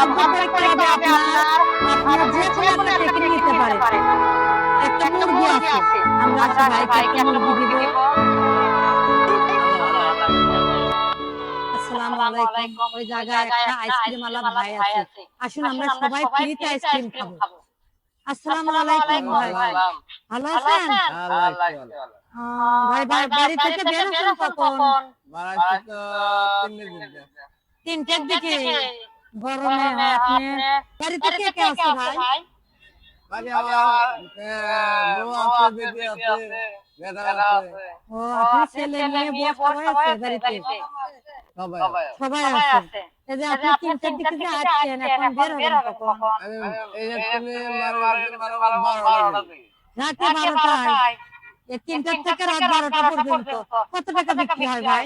ভাগ্য পরীক্ষা হবে আপনার যে কোনো একটা টিকিট নিতে পারেন। একটা মুরগি আছে, আমরা ভাইকে একটা মুরগি দিব। আসসালামু আলাইকুম। ওই জায়গায় একটা আইসক্রিম ওয়ালা ভাই আছে, আসুন আমরা সবাই ফ্রিতে আইসক্রিম খাবো। আসসালামু আলাইকুম ভাই, ভালো আছেন? ভাই বাড়ি থেকে বের হচ্ছেন কখন? তিনটের দিকে। গরমে আপনি বাড়িতে কে কে আছে ভাই? ও আপনি ছেলে মেয়ে বউ সবাই আছে বাড়িতে? সবাই আছে। এই যে আপনি তিনটের দিকে যে আসছেন, এখন বের হবেন কখন? রাতে 12টায়। এই 3টা থেকে রাত 12টা পর্যন্ত কত টাকা বিক্রি হয় ভাই?